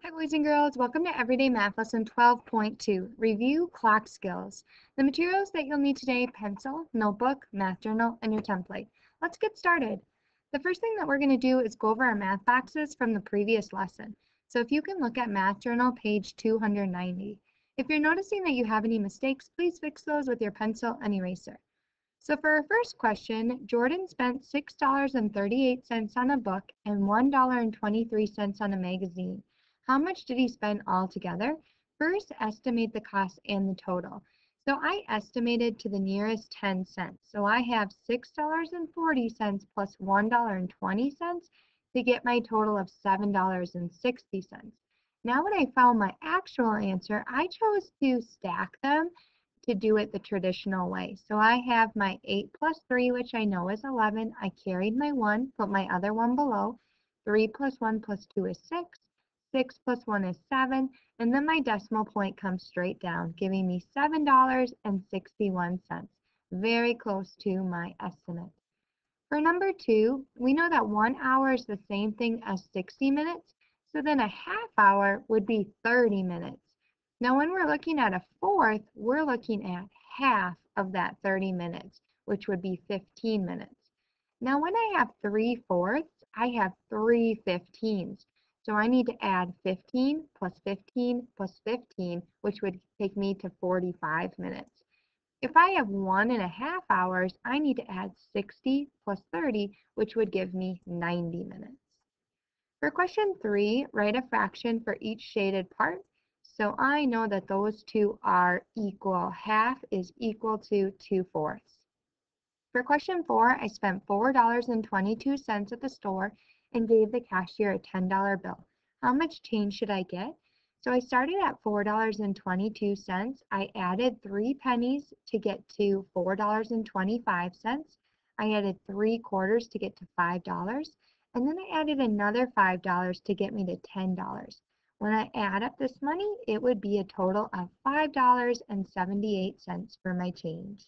Hi, boys and girls. Welcome to Everyday Math Lesson 12.2, Review Clock Skills. The materials that you'll need today: pencil, notebook, math journal, and your template. Let's get started. The first thing that we're going to do is go over our math boxes from the previous lesson. So if you can look at math journal page 290. If you're noticing that you have any mistakes, please fix those with your pencil and eraser. So for our first question, Jordan spent $6.38 on a book and $1.23 on a magazine. How much did he spend altogether? First, estimate the cost and the total. So I estimated to the nearest 10 cents. So I have $6.40 plus $1.20 to get my total of $7.60. Now when I found my actual answer, I chose to stack them to do it the traditional way. So I have my 8 plus 3, which I know is 11. I carried my 1, put my other one below. 3 plus 1 plus 2 is 6. 6 plus 1 is 7, and then my decimal point comes straight down, giving me $7.61. Very close to my estimate. For number 2, we know that 1 hour is the same thing as 60 minutes, so then a half hour would be 30 minutes. Now when we're looking at a fourth, we're looking at half of that 30 minutes, which would be 15 minutes. Now when I have 3/4, I have 3/15s. So I need to add 15 plus 15 plus 15, which would take me to 45 minutes. If I have 1.5 hours, I need to add 60 plus 30, which would give me 90 minutes. For question 3, write a fraction for each shaded part. So I know that those two are equal. Half is equal to 2/4. For question 4, I spent $4.22 at the store and gave the cashier a $10 bill. How much change should I get? So I started at $4.22. I added 3 pennies to get to $4.25. I added 3/4 to get to $5. And then I added another $5 to get me to $10. When I add up this money, it would be a total of $5.78 for my change.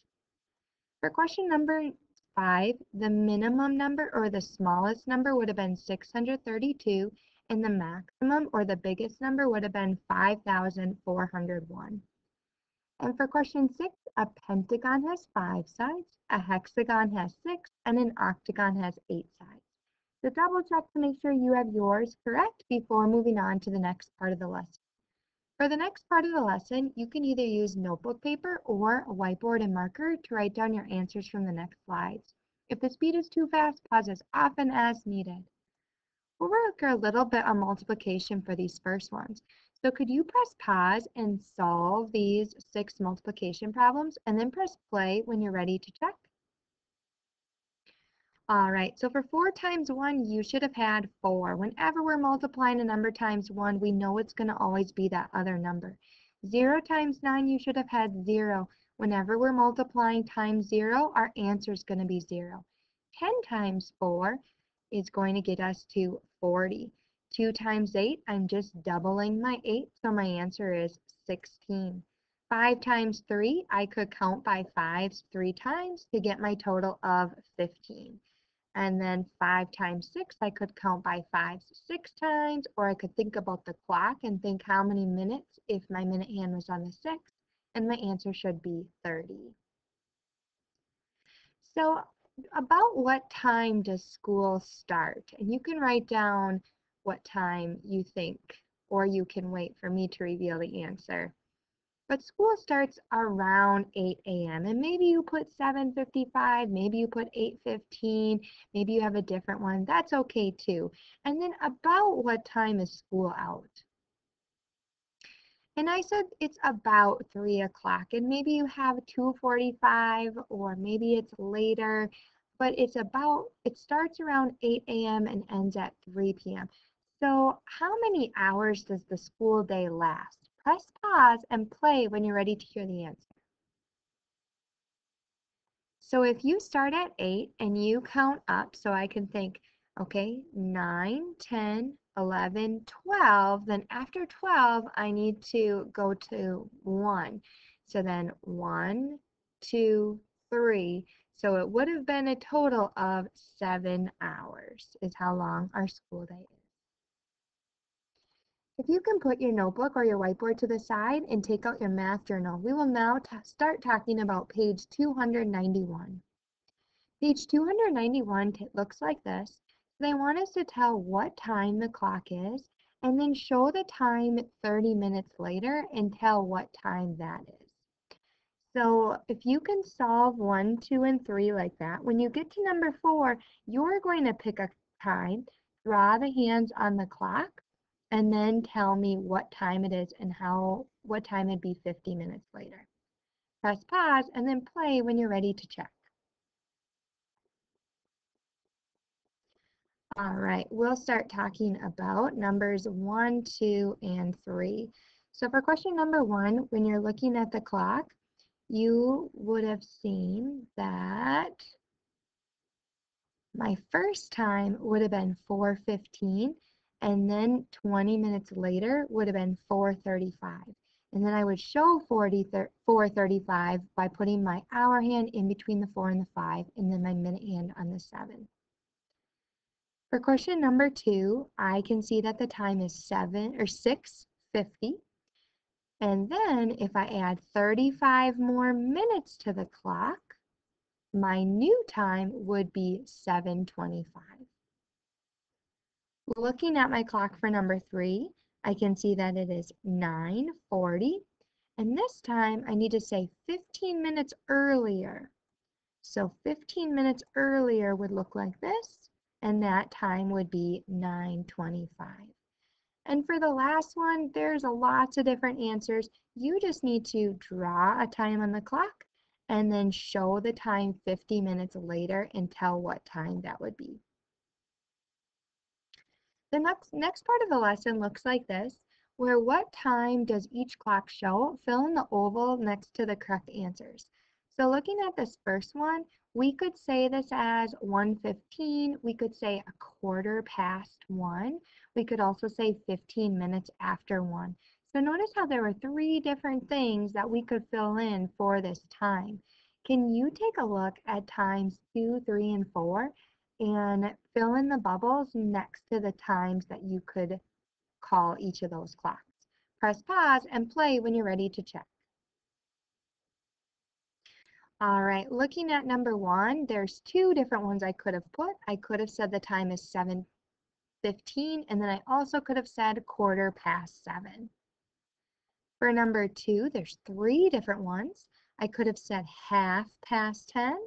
For question number 5, the minimum number or the smallest number would have been 632, and the maximum or the biggest number would have been 5,401. And for question 6, a pentagon has 5 sides, a hexagon has 6, and an octagon has 8 sides. So double check to make sure you have yours correct before moving on to the next part of the lesson. For the next part of the lesson, you can either use notebook paper or a whiteboard and marker to write down your answers from the next slides. If the speed is too fast, pause as often as needed. We'll work a little bit on multiplication for these first ones. So could you press pause and solve these 6 multiplication problems and then press play when you're ready to check? All right, so for 4 times 1, you should have had 4. Whenever we're multiplying a number times 1, we know it's going to always be that other number. 0 times 9, you should have had 0. Whenever we're multiplying times 0, our answer is going to be 0. 10 times 4 is going to get us to 40. 2 times 8, I'm just doubling my 8, so my answer is 16. 5 times 3, I could count by 5s 3 times to get my total of 15. And then 5 times 6, I could count by 5s 6 times, or I could think about the clock and think how many minutes if my minute hand was on the 6, and my answer should be 30. So about what time does school start? And you can write down what time you think, or you can wait for me to reveal the answer. But school starts around 8 a.m. and maybe you put 7:55, maybe you put 8:15, maybe you have a different one. That's okay too. And then about what time is school out? And I said it's about 3 o'clock, and maybe you have 2:45 or maybe it's later, but it starts around 8 a.m. and ends at 3 p.m. So how many hours does the school day last? Press pause and play when you're ready to hear the answer. So if you start at 8 and you count up, so I can think, okay, 9, 10, 11, 12, then after 12, I need to go to 1. So then 1, 2, 3. So it would have been a total of 7 hours is how long our school day is. If you can put your notebook or your whiteboard to the side and take out your math journal, we will now start talking about page 291. Page 291 looks like this. They want us to tell what time the clock is and then show the time 30 minutes later and tell what time that is. So if you can solve 1, 2, and 3 like that, when you get to number 4, you're going to pick a time, draw the hands on the clock, and then tell me what time it is and what time it'd be 50 minutes later. Press pause and then play when you're ready to check. All right, we'll start talking about numbers 1, 2, and 3. So for question number 1, when you're looking at the clock, you would have seen that my first time would have been 4:15, and then 20 minutes later would have been 4:35. And then I would show 4:35 by putting my hour hand in between the 4 and the 5, and then my minute hand on the 7. For question number 2, I can see that the time is 6:50. And then if I add 35 more minutes to the clock, my new time would be 7:25. Looking at my clock for number 3, I can see that it is 9:40. And this time I need to say 15 minutes earlier. So 15 minutes earlier would look like this, and that time would be 9:25. And for the last one, there's lots of different answers. You just need to draw a time on the clock and then show the time 50 minutes later and tell what time that would be. The next part of the lesson looks like this, where what time does each clock show? Fill in the oval next to the correct answers. So looking at this first one, we could say this as 1:15. We could say 1:15. We could also say 15 minutes after 1. So notice how there were 3 different things that we could fill in for this time. Can you take a look at times 2, 3, and 4 and fill in the bubbles next to the times that you could call each of those clocks? Press pause and play when you're ready to check. All right, looking at number 1, there's 2 different ones I could have put. I could have said the time is 7:15, and then I also could have said 7:15. For number 2, there's 3 different ones. I could have said 10:30,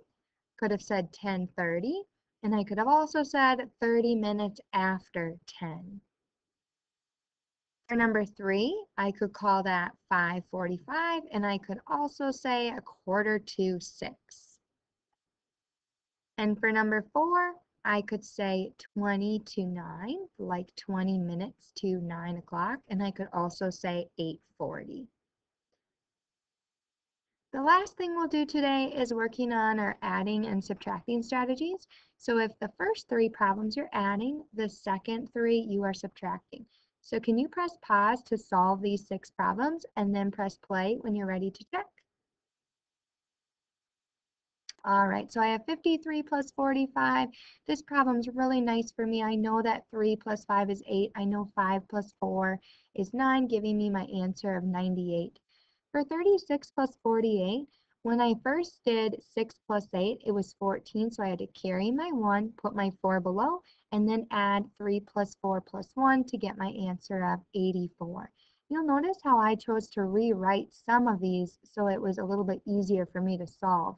could have said 10:30, and I could have also said 30 minutes after 10. For number 3, I could call that 5:45, and I could also say 5:45. And for number 4, I could say 20 to 9, like 20 minutes to 9 o'clock, and I could also say 8:40. The last thing we'll do today is working on our adding and subtracting strategies. So if the first 3 problems you're adding, the second 3 you are subtracting. So can you press pause to solve these 6 problems and then press play when you're ready to check? All right, so I have 53 plus 45. This problem's really nice for me. I know that 3 plus 5 is 8. I know 5 plus 4 is 9, giving me my answer of 98. For 36 plus 48, when I first did 6 plus 8, it was 14, so I had to carry my 1, put my 4 below, and then add 3 plus 4 plus 1 to get my answer of 84. You'll notice how I chose to rewrite some of these so it was a little bit easier for me to solve.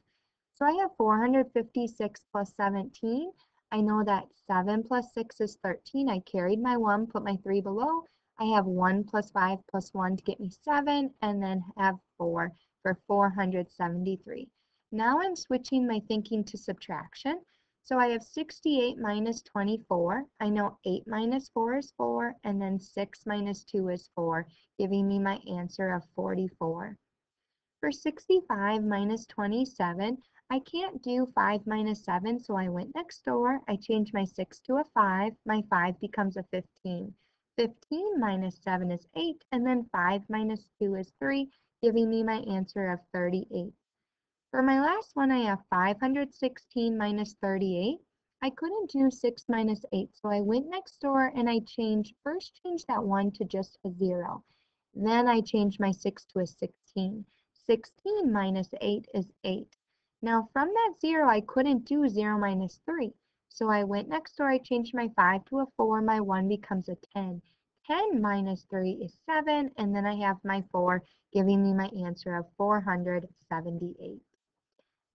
So I have 456 plus 17. I know that 7 plus 6 is 13. I carried my 1, put my 3 below. I have 1 plus 5 plus 1 to get me 7, and then have 4 for 473. Now I'm switching my thinking to subtraction. So I have 68 minus 24. I know 8 minus 4 is 4, and then 6 minus 2 is 4, giving me my answer of 44. For 65 minus 27, I can't do 5 minus 7, so I went next door. I changed my 6 to a 5. My 5 becomes a 15. 15 minus 7 is 8, and then 5 minus 2 is 3, giving me my answer of 38. For my last one, I have 516 minus 38. I couldn't do 6 minus 8, so I went next door and I first changed that 1 to just a 0. Then I changed my 6 to a 16. 16 minus 8 is 8. Now from that 0, I couldn't do 0 minus 3. So I went next door, I changed my 5 to a 4, my 1 becomes a 10. 10 minus 3 is 7, and then I have my 4, giving me my answer of 478.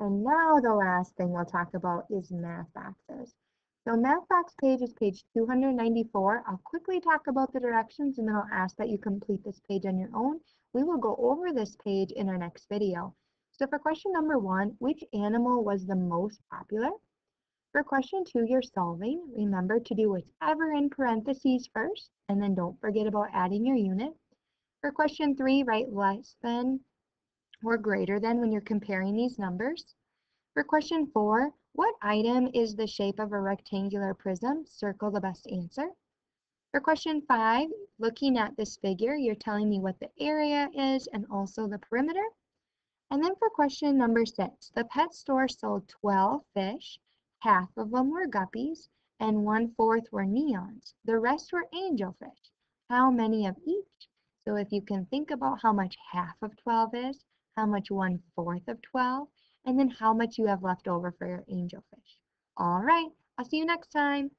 And now the last thing we'll talk about is math boxes. So math box page is page 294. I'll quickly talk about the directions and then I'll ask that you complete this page on your own. We will go over this page in our next video. So for question number 1, which animal was the most popular? For question 2, you're solving. Remember to do whatever in parentheses first, and then don't forget about adding your unit. For question 3, write less than or greater than when you're comparing these numbers. For question 4, what item is the shape of a rectangular prism? Circle the best answer. For question 5, looking at this figure, you're telling me what the area is and also the perimeter. And then for question number 6, the pet store sold 12 fish, half of them were guppies, and 1/4 were neons. The rest were angelfish. How many of each? So if you can think about how much half of 12 is, how much 1/4 of 12, and then how much you have left over for your angelfish. All right, I'll see you next time.